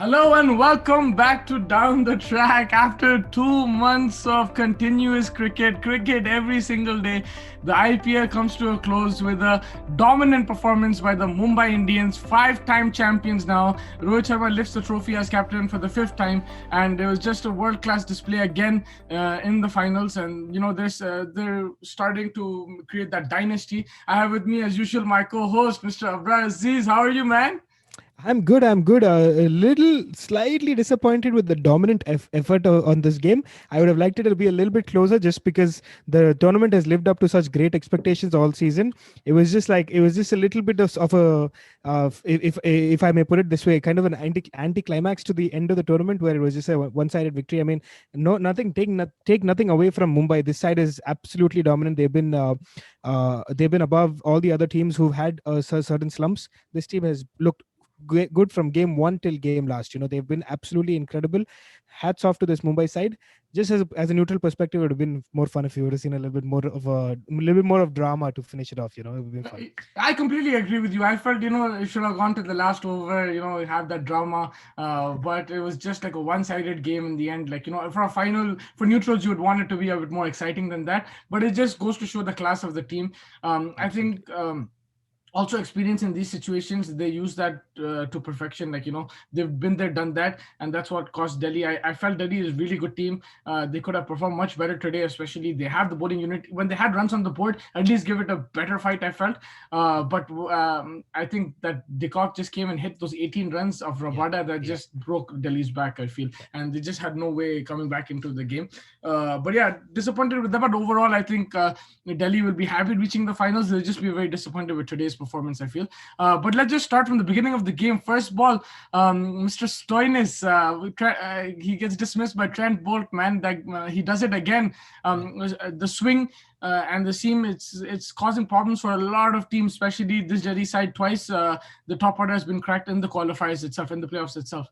Hello and welcome back to Down the Track. After 2 months of continuous cricket every single day, the IPL comes to a close with a dominant performance by the Mumbai Indians, five-time champions now. Rohit Sharma lifts the trophy as captain for the fifth time, and it was just a world-class display again in the finals. And they're starting to create that dynasty. I have with me, as usual, my co-host, Mr. Abrar Aziz. How are you, man? I'm good. I'm good. A little slightly disappointed with the dominant effort on this game. I would have liked it to be a little bit closer just because the tournament has lived up to such great expectations all season. It was just a little bit of a, if I may put it this way, kind of an anti climax to the end of the tournament where it was just a one-sided victory. I mean, no, nothing, take nothing away from Mumbai. This side is absolutely dominant. They've been above all the other teams who've had certain slumps. This team has looked good from game one till game last. They've been absolutely incredible. Hats off to this Mumbai side. Just as a neutral perspective, it would have been more fun if you would have seen a little bit more of drama to finish it off. It would have been fun. I completely agree with you. I felt, it should have gone to the last over, have that drama. But it was just like a one-sided game in the end. Like, for a final, for neutrals, you would want it to be a bit more exciting than that. But it just goes to show the class of the team. I Absolutely. think. Also experience in these situations, they use that to perfection. Like, they've been there, done that, and that's what cost Delhi. I felt Delhi is a really good team. They could have performed much better today, especially they have the bowling unit. When they had runs on the board, at least give it a better fight, I felt. But I think that Decock just came and hit those 18 runs of Yeah. Rabada that Yeah. just broke Delhi's back, I feel, Yeah. and they just had no way coming back into the game. But yeah, disappointed with them. But overall, I think Delhi will be happy reaching the finals. They'll just be very disappointed with today's performance, I feel. But let's just start from the beginning of the game. First ball, Mr. Stoinis, he gets dismissed by Trent Bolt, man. That he does it again. Yeah. The swing and the seam, it's causing problems for a lot of teams, especially this Delhi side. Twice the top order has been cracked in the qualifiers itself, in the playoffs itself.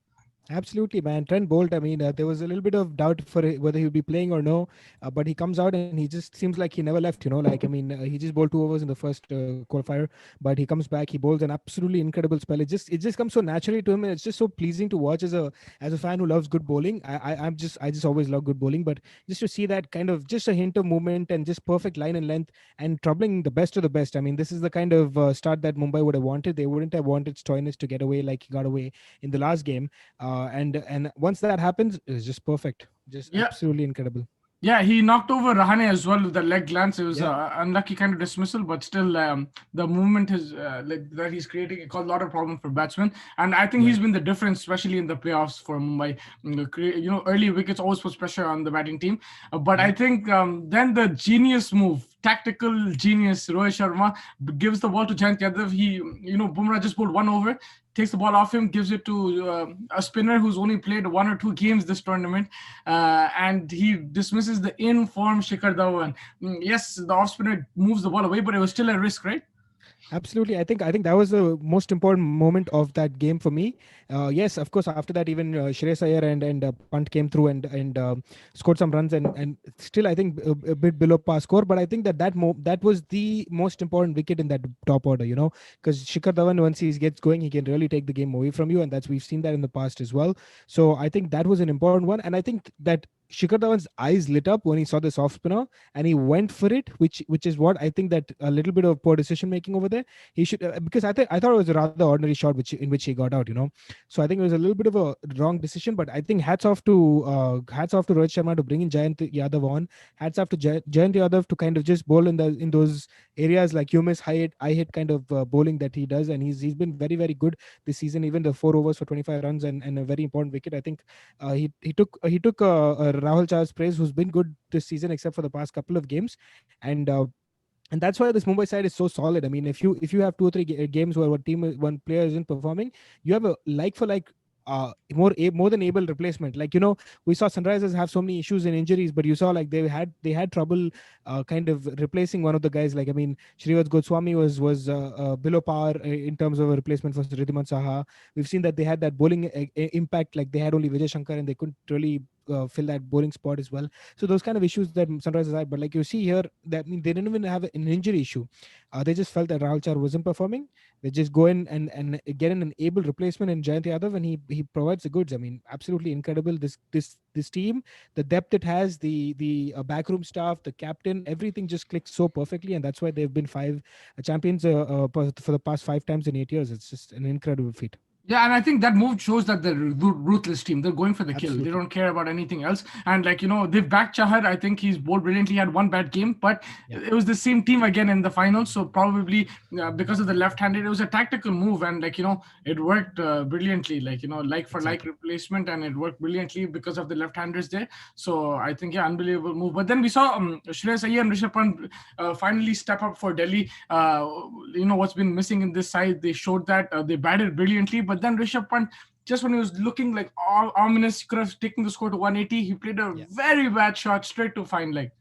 Absolutely, man. Trent Bolt. I mean, there was a little bit of doubt for whether he would be playing or no, but he comes out and he just seems like he never left. Like, I mean, he just bowled 2 overs in the first qualifier, but he comes back. He bowls an absolutely incredible spell. It just comes so naturally to him, and it's just so pleasing to watch as a fan who loves good bowling. I just always love good bowling, but just to see that kind of just a hint of movement and just perfect line and length and troubling the best of the best. I mean, this is the kind of start that Mumbai would have wanted. They wouldn't have wanted Stoinis to get away like he got away in the last game, and once that happens, it's just perfect, just Yeah, absolutely incredible. Yeah, he knocked over Rahane as well with the leg glance. It was Yeah. unlucky kind of dismissal, but still, the movement is like that he's creating. It caused a lot of problem for batsmen, and I think he's Right. been the difference, especially in the playoffs for Mumbai. Early wickets always puts pressure on the batting team, but I Yeah. think then the genius move, tactical genius, Rohit Sharma gives the ball to Jayant Yadav. Bumrah just pulled one over, takes the ball off him, gives it to a spinner who's only played one or two games this tournament, and he dismisses the in-form Shikhar Dhawan. Yes, the off spinner moves the ball away, but it was still a risk, right? Absolutely. I think that was the most important moment of that game for me. Yes, of course. After that, even Shreyas Iyer and Punt came through and scored some runs, and still I think a bit below par score. But I think that was the most important wicket in that top order. Because Shikhar Dhawan, once he gets going, he can really take the game away from you, and that's we've seen that in the past as well. So I think that was an important one, and I think that Shikhar Dhawan's eyes lit up when he saw the soft spinner and he went for it, which is what I think that a little bit of poor decision making over there. He should because I thought it was a rather ordinary shot in which he got out. So I think it was a little bit of a wrong decision. But I think hats off to Rohit Sharma to bring in Jayant Yadav on. Hats off to Jayant Yadav to kind of just bowl in those areas like you miss high hit kind of bowling that he does, and he's been very very good this season. Even the 4 overs for 25 runs and a very important wicket. I think he took Rahul Chah's praise, who's been good this season except for the past couple of games, and that's why this Mumbai side is so solid. I mean, if you have two or three games where one player isn't performing, you have a like for like more than able replacement. Like we saw Sunrisers have so many issues and injuries, but you saw like they had trouble kind of replacing one of the guys. Like I mean, Shrivats Goswami was below par in terms of a replacement for Riddhiman Saha. We've seen that they had that bowling impact. Like they had only Vijay Shankar and they couldn't really fill that bowling spot as well. So those kind of issues that Sunrisers had. But like you see here, that I mean they didn't even have an injury issue. They just felt that Rahul Char wasn't performing. They just go in and get in an able replacement in Jayant Yadav, and he provides the goods. I mean, absolutely incredible. This team, the depth it has, the backroom staff, the captain, everything just clicks so perfectly, and that's why they've been five champions for the past 5 times in 8 years. It's just an incredible feat. Yeah, and I think that move shows that they're ruthless team. They're going for the kill. They Absolutely. don't care about anything else. And like they've backed Chahar. I think he's bowled brilliantly. He had one bad game, but Yeah. it was the same team again in the finals. So probably because of the left-handed, it was a tactical move, and it worked brilliantly. Like for like Exactly. replacement, and it worked brilliantly because of the left-handers there. So I think unbelievable move. But then we saw Shreyas Iyer and Rishabh Pant finally step up for Delhi. What's been missing in this side. They showed that they batted brilliantly, but then Rishabh Pant, just when he was looking like all ominous, could have taken the score to 180. He played a Yeah. very bad shot straight to fine leg.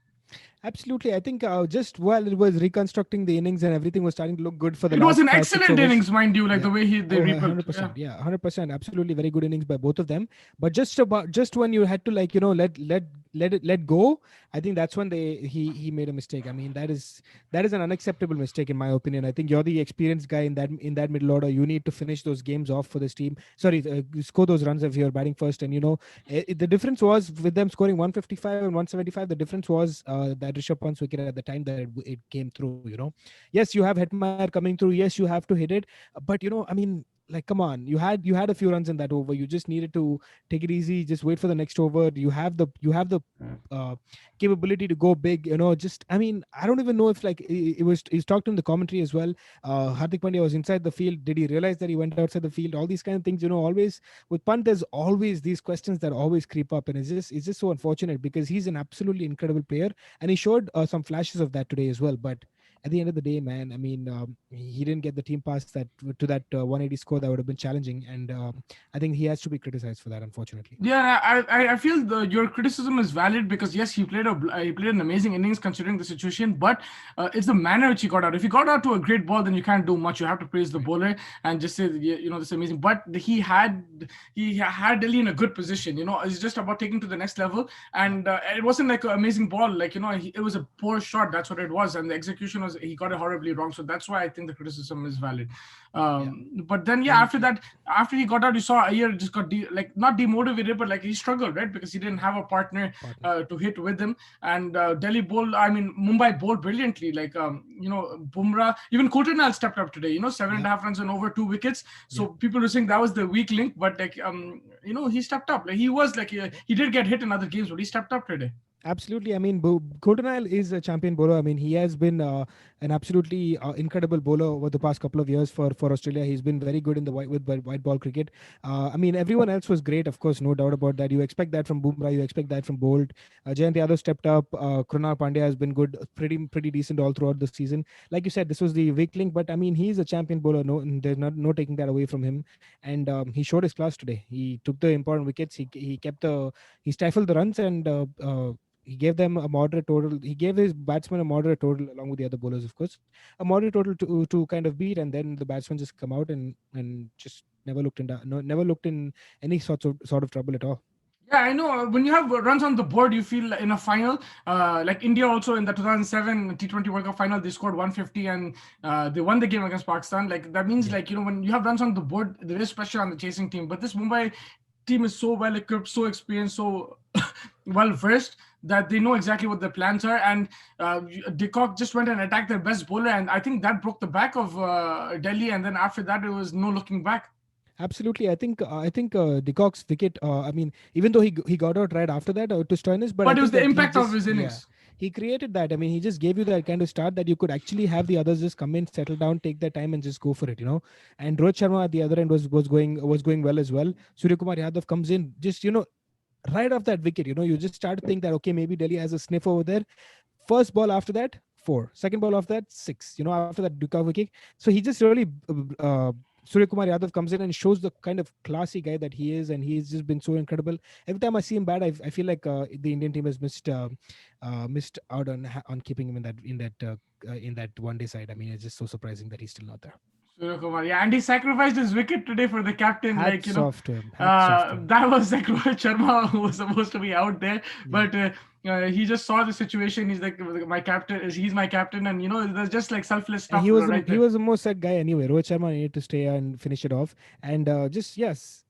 Absolutely. I think just while it was reconstructing the innings and everything was starting to look good for the It was last an 5 6 excellent overs. innings, mind you, like Yeah. the way they Oh, rebuilt. Yeah. 100%. Yeah, 100%. Absolutely, very good innings by both of them. But just when you had to let go, I think that's when he made a mistake. I mean, that is an unacceptable mistake in my opinion. I think you're the experienced guy in that middle order. You need to finish those games off for this team. Sorry, score those runs if you're batting first. And the difference was with them scoring 155 and 175. The difference was that Rishabh Pant's wicket at the time that it came through. Yes, you have Hetmeyer coming through. Yes, you have to hit it, but I mean, like, come on, you had a few runs in that over. You just needed to take it easy, just wait for the next over. You have the uh, capability to go big. Just, I mean, I don't even know if, like, it was he's talked in the commentary as well. Hardik Pandya was inside the field. Did he realize that he went outside the field? All these kind of things. Always with Pant, there's always these questions that always creep up, and it's just so unfortunate because he's an absolutely incredible player, and he showed some flashes of that today as well. But at the end of the day, man, I mean, he didn't get the team past that to that 180 score. That would have been challenging, and I think he has to be criticized for that, unfortunately. Yeah, I feel your criticism is valid because yes, he played an amazing innings considering the situation, but it's the manner which he got out. If he got out to a great ball, then you can't do much. You have to praise the Right. bowler and just say, yeah, this is amazing. But he had Delhi in a good position. It's just about taking to the next level, Yeah. and it wasn't like an amazing ball. Like it was a poor shot. That's what it was, and the execution was he got it horribly wrong. So that's why I think the criticism is valid. Yeah. But then yeah, And after that, after he got out, you saw Ayer just got not demotivated, but like he struggled, right? Because he didn't have a partner partner. to hit with him. And Delhi bowled, I mean, Mumbai bowled brilliantly. Like, Bumrah, even Coulter stepped up today, seven and Yeah. a half runs and over 2 wickets. Yeah. So people were saying that was the weak link, but like, he stepped up. Like, he was like, he did get hit in other games, but he stepped up today. Absolutely. I mean, Coulter is a champion bowler. I mean, he has been an absolutely incredible bowler over the past couple of years for Australia. He's been very good in the white ball cricket. I mean, everyone else was great, of course, no doubt about that. You expect that from Bumrah. You expect that from Bolt. Jayant Yadav stepped up. Krunal Pandya has been good, pretty decent all throughout the season. Like you said, this was the weak link, but I mean, he's a champion bowler. No, and there's no taking that away from him. And he showed his class today. He took the important wickets. He stifled the runs, and he gave them a moderate total. He gave his batsmen a moderate total along with the other bowlers, of course, a moderate total to kind of beat, and then the batsmen just come out and just never looked in any sort of trouble at all. Yeah, I know. When you have runs on the board, you feel in a final. Like India also in the 2007 T20 World Cup final, they scored 150 and they won the game against Pakistan. Like that means, Yeah, like when you have runs on the board, there is pressure on the chasing team. But this Mumbai team is so well equipped, so experienced, so well versed that they know exactly what their plans are. And De Kock just went and attacked their best bowler, and I think that broke the back of Delhi. And then after that, it was no looking back. absolutely. I think De Kock's wicket. I mean, even though he got out right after that to Stoinis, but I But it was think the that he impact of just, his yeah, innings. he created that. I mean, he just gave you that kind of start that you could actually have the others just come in, settle down, take their time, and just go for it. And Rohit Sharma at the other end was going well as well. Surya Kumar Yadav comes in, just right off that wicket. You just start to think that, okay, maybe Delhi has a sniff over there. First ball after that, four. Second ball after that, six. After that Duka wicket. So he just really, Surya Kumar Yadav comes in and shows the kind of classy guy that he is, and he's just been so incredible. Every time I see him bat, I feel like the Indian team has missed out on keeping him in that one day side. I mean, it's just so surprising that he's still not there. Surya Kumar, yeah, and he sacrificed his wicket today for the captain. Hats off to him. Hats off to him. That was like Rohit Sharma who was supposed to be out there, Yeah. but he just saw the situation. He's like, my captain is he's my captain, and there's just like selfless And stuff right he there. was the most set guy anyway. Rohit Sharma needed to stay and finish it off. And just yes,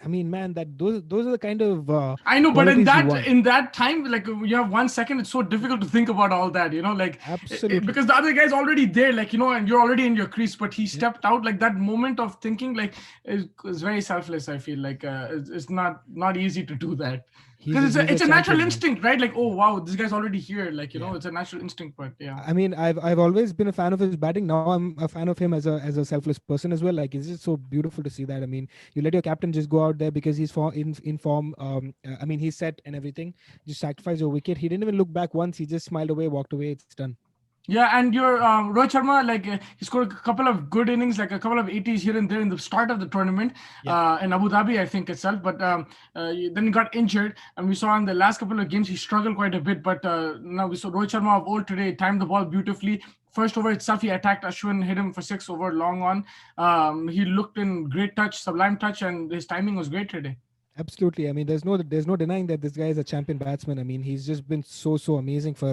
I mean, man, that those are the kind of I know, but qualities you want. in that time, like you have 1 second, it's so difficult to think about all that, like Absolutely. because the other guy's already there, like and you're already in your crease, but he Yeah. stepped out. Like that moment of thinking, like is very selfless. I feel like it's not easy to do that because He's a it's a natural champion, man. instinct, right? Like, oh wow, this guy's already here. Like Yeah. it's a natural instinct, but yeah. I mean, I've always been a fan of his batting. Now I'm a fan of him as a selfless person as well. Like it's just so beautiful to see that. I mean, you let your captain just go out there because he's in form. I mean, he's set and everything. Just sacrifice your wicket. He didn't even look back once. He just smiled away, walked away. It's done. Yeah, and your Rohit Sharma, like he scored a couple of good innings, like a couple of 80s here and there in the start of the tournament Yeah. in Abu Dhabi, I think itself. But then he got injured, and we saw in the last couple of games he struggled quite a bit. But now we saw Rohit Sharma of old today timed the ball beautifully. First over itself, he attacked Ashwin, hit him for six over long on. He looked in great touch, sublime touch, and his timing was great today. Absolutely. I mean, there's no denying that this guy is a champion batsman. I mean, he's just been so amazing for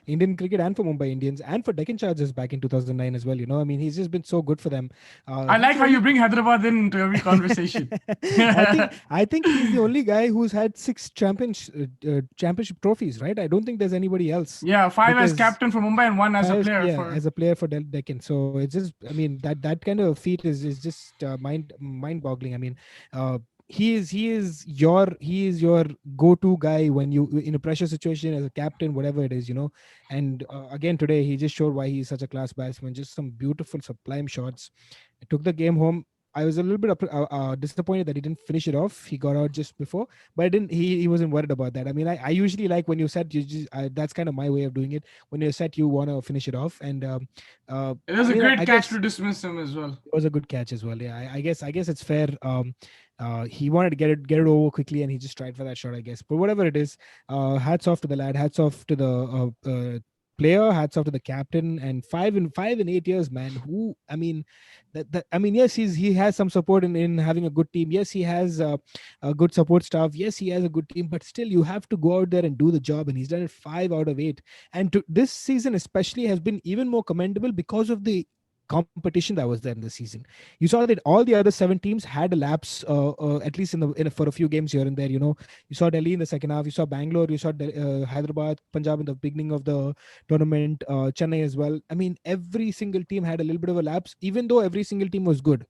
Indian cricket and for Mumbai Indians and for Deccan Chargers back in 2009 as well. I mean, he's just been so good for them. I He's like the how you only. bring Hyderabad into every conversation. I think he's the only guy who's had six championship trophies, right? I don't think there's anybody else Yeah, five as because captain for Mumbai and one as a five, player yeah, for. as a player for Deccan. So it's just, I mean, that kind of feat is just mind boggling. I mean, uh, he is your go-to guy when you in a pressure situation as a captain, whatever it is. And again today he just showed why he's such a class batsman. Just some beautiful sublime shots. It took the game home. I was a little bit disappointed that he didn't finish it off. He got out just before, but I didn't. He wasn't worried about that. I mean, I usually like when you set, you just that's kind of my way of doing it. When you're set, you want to finish it off, and It was I a mean, great I catch guess to dismiss him as well. it was a good catch as well. Yeah, I guess it's fair. He wanted to get it over quickly, and he just tried for that shot, I guess. But whatever it is, hats off to the lad. Hats off to the player. Hats off to the captain. And 5 in 8 years, man. Who I mean, that I mean, yes, he has some support in having a good team. Yes, he has a good support staff. Yes, he has a good team. But still, you have to go out there and do the job. And he's done it 5 out of 8. And this season especially has been even more commendable because of the competition that was there in the season. You saw that all the other 7 teams had a lapse, at least for a few games here and there. You saw Delhi in the second half. You saw Bangalore. You saw Hyderabad, Punjab in the beginning of the tournament. Chennai as well. I mean, every single team had a little bit of a lapse, even though every single team was good.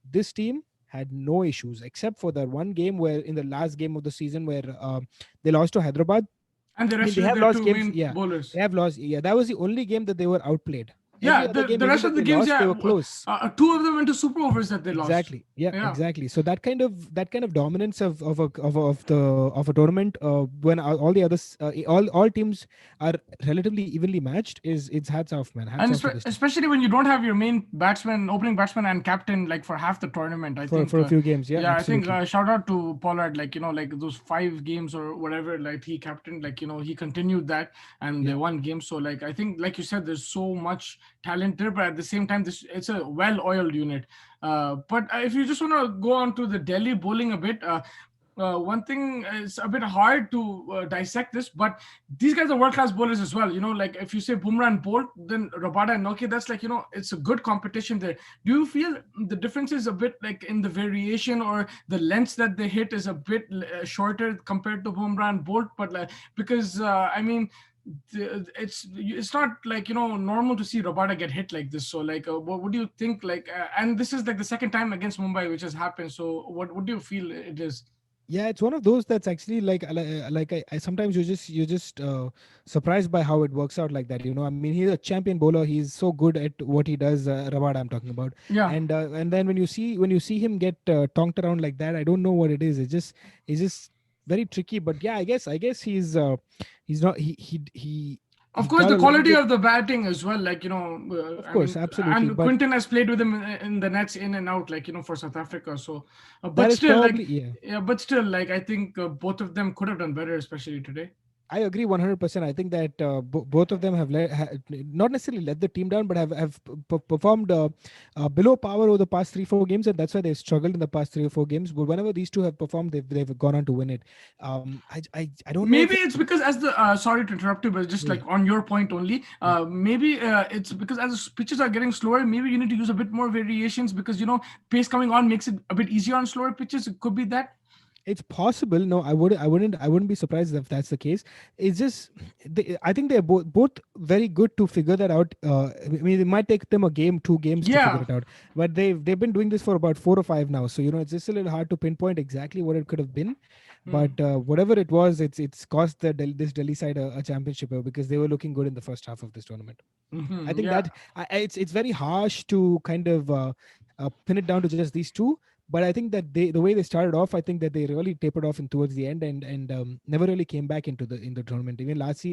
This team had no issues except for that one game where in the last game of the season where they lost to Hyderabad. And they I mean, they rested have their lost two games. main Yeah, bowlers. they have lost. Yeah, that was the only game that they were outplayed. Yeah, Every other game, the even rest though of the they games, lost, they yeah, were close. two of them went to super overs that they lost. Exactly. Yeah, Yeah. exactly. So that kind of dominance of a tournament, when all the others, all teams are relatively evenly matched, is it's hats off, man. Hats And off to this team especially when you don't have your main batsman, opening batsman, and captain like for half the tournament, I think. for a few games. Yeah, Yeah, I think absolutely. shout out to Pollard, like like those 5 games or whatever, like he captained, like he continued that, and they Yeah. won games. So like I think, like you said, there's so much talent there, but at the same time, this it's a well-oiled unit. But if you just want to go on to the Delhi bowling a bit, one thing is a bit hard to dissect this, but these guys are world class bowlers as well. Like if you say Bumrah and Bolt, then Rabada and Nokia, that's like, it's a good competition there. Do you feel the difference is a bit like in the variation, or the lengths that they hit is a bit shorter compared to Bumrah and Bolt? But like, because I mean, it's not like normal to see Rabada get hit like this. So like, what do you think? Like, and this is like the second time against Mumbai which has happened. So what do you feel it is? Yeah, it's one of those that's actually like I sometimes you're just surprised by how it works out like that. I mean, he's a champion bowler. He's so good at what he does. Rawat, I'm talking about. Yeah. And then when you see him get tonked around like that, I don't know what it is. It's just very tricky. But yeah, I guess he's not he Of course, got the a little quality bit. of the batting as well. Like Of I course, mean, absolutely. and But Quinton has played with him in the nets in and out, like for South Africa. So, that but is still, like probably, yeah. yeah, but still, like I think both of them could have done better, especially today. I agree 100%. I think that both of them have not necessarily let the team down, but have performed below par over the past 3-4 games, and that's why they've struggled in the past 3 or 4 games. But whenever these two have performed, they've gone on to win it. I don't know if Maybe it's it's because as the sorry to interrupt you, but just yeah, like on your point only, yeah. maybe it's because as the pitches are getting slower, maybe you need to use a bit more variations because pace coming on makes it a bit easier on slower pitches. It could be that. It's possible. No, I wouldn't be surprised if that's the case. It's just I think they're both very good to figure that out. I mean, it might take them a game, 2 games to figure Yeah. it out, but they've been doing this for about 4 or 5 now. So it's just a little hard to pinpoint exactly what it could have been. Hmm. But whatever it was, it's cost this Delhi side a championship because they were looking good in the first half of this tournament. I think Yeah. that it's very harsh to kind of pin it down to just these two. But I think that the way they started off, I think that they really tapered off in towards the end and never really came back in the tournament. Even last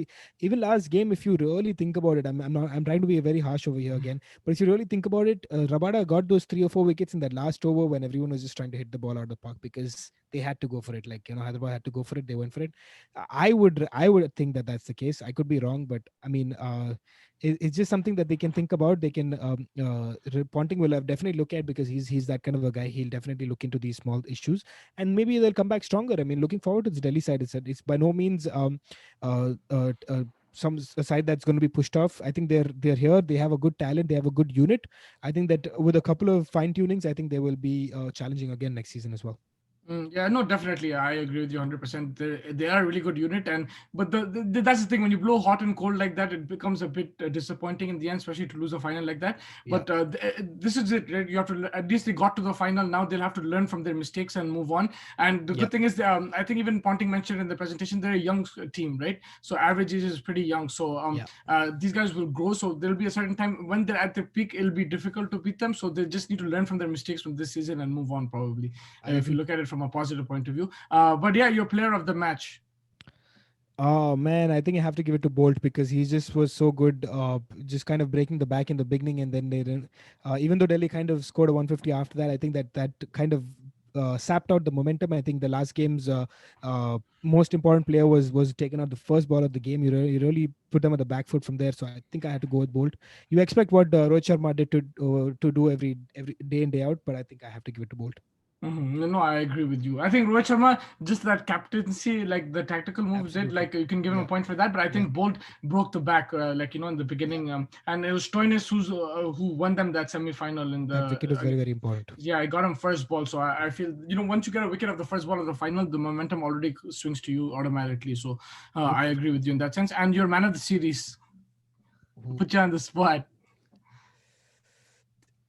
game, if you really think about it, I'm trying to be very harsh over here again. But if you really think about it, Rabada got those 3 or 4 wickets in that last over when everyone was just trying to hit the ball out of the park because they had to go for it. Like Hyderabad had to go for it. They went for it. I would think that that's the case. I could be wrong, but I mean. It's just something that they can think about. They can Ponting will have definitely look at because he's that kind of a guy. He'll definitely look into these small issues and maybe they'll come back stronger. I mean, looking forward to the Delhi side. It's by no means a side that's going to be pushed off. I think they're here. They have a good talent. They have a good unit. I think that with a couple of fine tunings, I think they will be challenging again next season as well. Yeah, no, definitely. I agree with you 100%. They are a really good unit, and but that's the thing. When you blow hot and cold like that, it becomes a bit disappointing in the end, especially to lose a final like that. Yeah, But this is it. Right? You have to at least they got to the final. Now they'll have to learn from their mistakes and move on. And the yeah, good thing is, I think even Ponting mentioned in the presentation, they're a young team, right? So average age is pretty young. So yeah. these guys will grow. So there'll be a certain time when they're at their peak, it'll be difficult to beat them. So they just need to learn from their mistakes from this season and move on, probably, I if you agree. look at it from a positive point of view. But yeah, your player of the match. Oh man, I think I have to give it to Bolt because he just was so good, just kind of breaking the back in the beginning, and then they didn't. Even though Delhi kind of scored a 150 after that, I think that kind of sapped out the momentum. I think the last game's most important player was taken out the first ball of the game. You really put them on the back foot from there. So I think I had to go with Bolt. You expect what Rohit Sharma did to do every day in day out, but I think I have to give it to Bolt. No, no, I agree with you. I think Rohit Sharma, just that captaincy, like the tactical moves did, Absolutely. like you can give him a Yeah. point for that. But I Yeah. think Bolt broke the back, like in the Yeah. beginning, and it was Stoinis who won them that semi-final in That the. wicket was very very important. Yeah, I got him first ball, so I feel once you get a wicket of the first ball of the final, the momentum already swings to you automatically. So Yep. I agree with you in that sense. And your man of the series, Who- put you on the spot.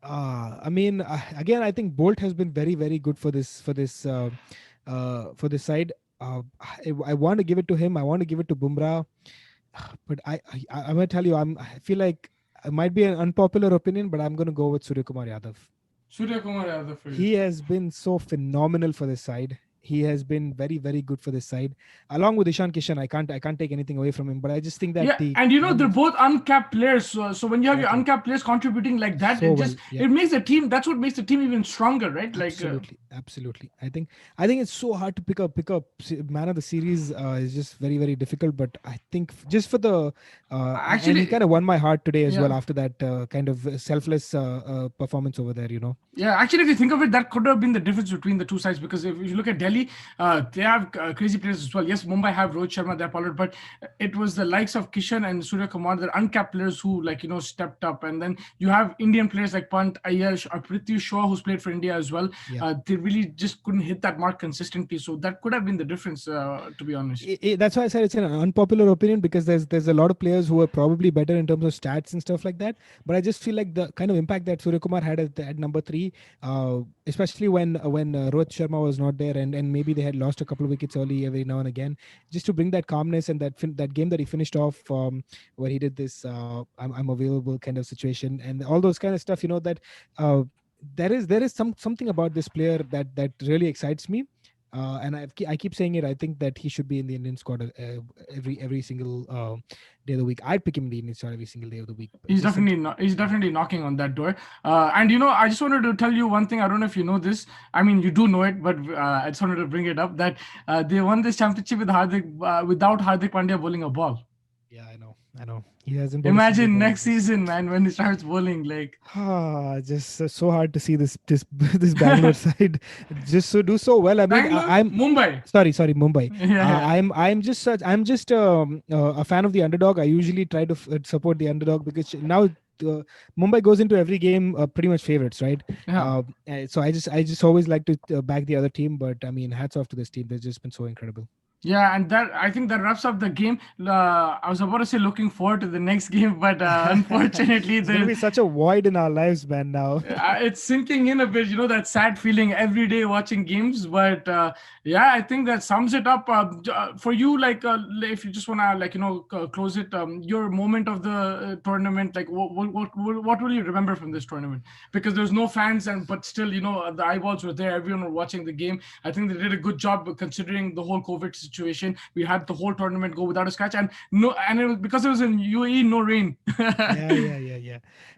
I mean, again, I think Bolt has been very, very good for this side. I want to give it to him. I want to give it to Bumrah, but I'm gonna tell you, I feel like it might be an unpopular opinion, but I'm gonna go with Surya Kumar Yadav. Surya Kumar Yadav for you. He has been so phenomenal for this side. He has been very, very good for this side, along with Ishan Kishan. I can't take anything away from him, but I just think that Yeah, the and they're combination, both uncapped players. So when you have your exactly, uncapped players contributing like that, so well, yeah. it makes the team. That's what makes the team even stronger, right? Like Absolutely, absolutely. I think it's so hard to pick up man of the series. Is just very very difficult. But I think just for the and he actually, kind of won my heart today as well yeah. after that kind of selfless performance over there. Yeah, actually, if you think of it, that could have been the difference between the two sides because if you look at Delhi, they have crazy players as well. Yes, Mumbai have Rohit Sharma, they're Pollard, but it was the likes of Kishan and Surya Kumar, they're uncapped players who, like, stepped up. And then you have Indian players like Pant, Iyer, Prithvi Shaw, who's played for India as well. Yeah. They really just couldn't hit that mark consistently. So that could have been the difference, to be honest. That's why I said it's an unpopular opinion because there's a lot of players who are probably better in terms of stats and stuff like that. But I just feel like the kind of impact that Surya Kumar had at number three, especially when Rohit Sharma was not there and maybe they had lost a couple of wickets early every now and again, just to bring that calmness and that game that he finished off where he did this I'm available kind of situation and all those kind of stuff. That there is something about this player that really excites me. And I keep saying it. I think that he should be in the Indian squad every single day of the week. I'd pick him in the Indian squad every single day of the week. He's Just definitely simply, not, he's yeah. definitely knocking on that door. And I just wanted to tell you one thing. I don't know if you know this. I mean, you do know it, but I just wanted to bring it up that they won this championship with without Hardik Pandya bowling a ball. Yeah, I know. I know. He hasn't bowled a single Imagine ball next this. season, man, when he starts bowling. Like, Just so hard to see this this Bangalore side just do so well. I mean, Bangalore, I'm Mumbai. sorry, Mumbai. Yeah, yeah, I'm just a fan of the underdog. I usually try to support the underdog because now Mumbai goes into every game pretty much favorites, right? yeah. So I just always like to back the other team. But I mean, hats off to this team. They've just been so incredible. Yeah, and that I think that wraps up the game. I was about to say looking forward to the next game, but unfortunately, It's gonna the be such a void in our lives, man. Now. it's sinking in a bit, that sad feeling every day watching games. But yeah, I think that sums it up for you. Like, if you just want to, like, close it, your moment of the tournament, like, what will you remember from this tournament? Because there's no fans, and but still, the eyeballs were there. Everyone were watching the game. I think they did a good job considering the whole COVID situation. We had the whole tournament go without a scratch, and because it was in UAE, no rain. Yeah.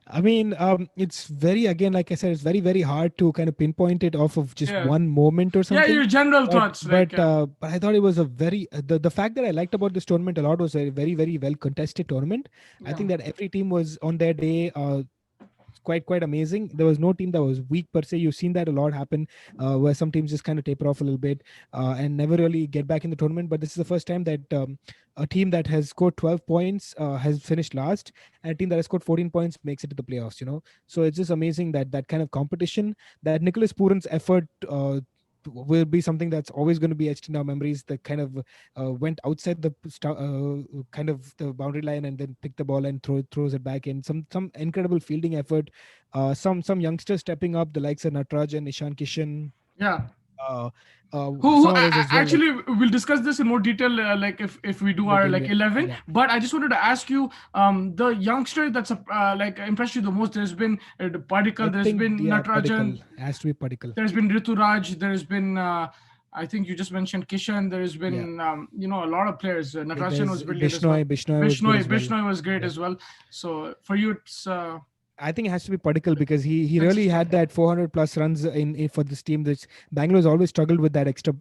I mean, it's very, again, like I said, it's very, very hard to kind of pinpoint it off of just Yeah, one moment or yeah. something. Your general But thoughts, like, but I thought it was a very the fact that I liked about this tournament a lot was a very, very well contested tournament. I yeah. think that every team was on their day. Quite amazing. There was no team that was weak per se. You've seen that a lot happen, where some teams just kind of taper off a little bit and never really get back in the tournament. But this is the first time that a team that has scored 12 points has finished last, and a team that has scored 14 points makes it to the playoffs. So it's just amazing that that kind of competition, that Nicholas Puran's effort. Will be something that's always going to be etched in our memories. That kind of went outside the kind of the boundary line and then picked the ball and throws it back in. Some incredible fielding effort. Some youngsters stepping up, the likes of Natraj and Ishan Kishan. Yeah. Uh, Who some others as well, like actually, we'll discuss this in more detail, like, if we do in the our game. like Yeah, 11. yeah. But I just wanted to ask you, the youngster that's like impressed you the most. There's been I Padikkal, there's think, been yeah, Natrajan, Padikkal has to be Padikkal. there's been Rituraj, there's been I think you just mentioned Kishan. There's Yeah. been a lot of players. Natrajan There's was brilliant as well. Bishnoi was good as well. Bishnoi was great Yeah. as well. So for you, it's I think it has to be Padikkal because he really consistent. had that 400 plus runs in for this team. This Bangalore has always struggled with that extra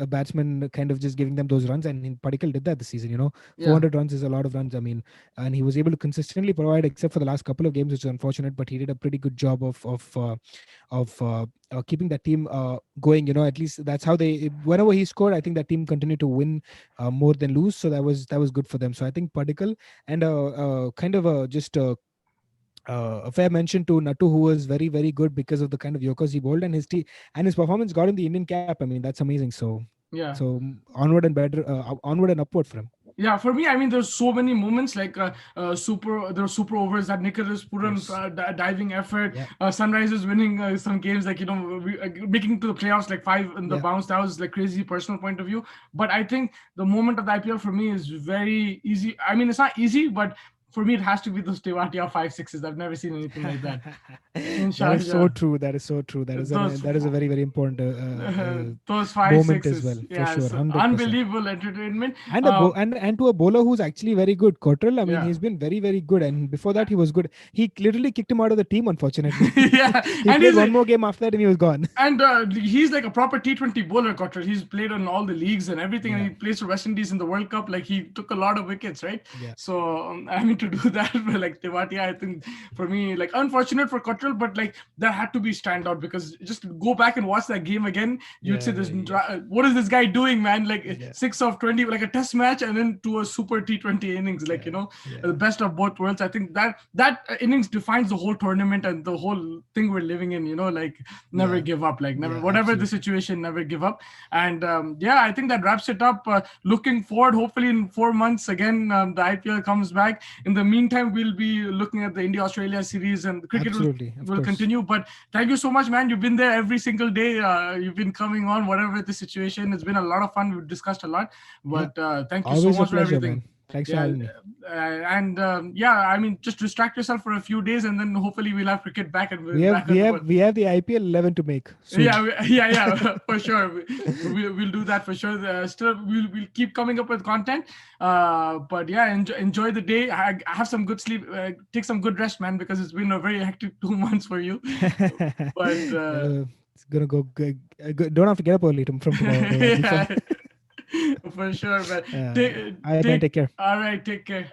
batsman kind of just giving them those runs, and Padikkal did that this season. Yeah, 400 runs is a lot of runs. I mean, and he was able to consistently provide, except for the last couple of games, which is unfortunate. But he did a pretty good job of keeping that team going. At least that's how they. Whenever he scored, I think that team continued to win more than lose. So that was good for them. So I think Padikkal and kind of just. A fair mention to Nattu, who was very, very good because of the kind of Yorkers he bowled, and his performance got him the Indian cap. I mean, that's amazing. yeah. Onward and upward for him. Yeah, for me, I mean, there's so many moments like there were super overs, that Nicholas Puran Yes. diving effort, Yeah. Sunrisers winning some games, like, making to the playoffs like five in the Yeah. bounce. That was like crazy personal point of view. But I think the moment of the IPL for me is very easy. I mean, it's not easy, but for me, it has to be those Tewatia 5 6s. I've never seen anything like that in That is so Sharjah. true. That is so true. Those That is a very, very important those five moment as sixes, well, for yeah, sure, it's 100%. unbelievable entertainment. And to a bowler who's actually very good, Cottrell. I mean, Yeah. he's been very, very good, and before that he was good. He literally kicked him out of the team, unfortunately. Yeah, He and played one more game after that, and he was gone. he's like a proper T20 bowler, Cotter. He's played on all the leagues and everything, and Yeah, he plays for West Indies in the World Cup. Like, he took a lot of wickets, right? yeah, So I mean, to do that for like Tewatia, I think for me, like, unfortunate for Cottrell, but like that had to be standout, because just go back and watch that game again, you'd say, yeah, "This yeah, what is this guy doing, man? Like, yeah, 6 of 20, like a Test match, and then to a super T20 innings, like, yeah, the yeah, best of both worlds." I think that innings defines the whole tournament and the whole thing we're living in. Like, never yeah, give up, like, never, yeah, whatever the absolutely. situation, never give up. And yeah, I think that wraps it up. Looking forward, hopefully in 4 months again, the IPL comes back. In the meantime, we'll be looking at the India Australia series, and the cricket will Absolutely, of will course. continue. But thank you so much, man. You've been there every single day. You've been coming on, whatever the situation. It's been a lot of fun. We've discussed a lot. Yeah, But thank you so always a much for pleasure, everything. man. Thanks for Yeah, having me. yeah, I mean, just distract yourself for a few days, and then hopefully we'll have cricket back and we're We have back we on the have board. we have the IPL 11 to make soon. Yeah, yeah, for sure. We'll do that for sure. Still, we'll keep coming up with content. But yeah, enjoy the day. Have some good sleep. Take some good rest, man, because it's been a very hectic 2 months for you. But It's gonna go good. Don't have to get up early from tomorrow. I'll be fine. yeah, for sure, man. All right, man. Take. Take care. All right, take care.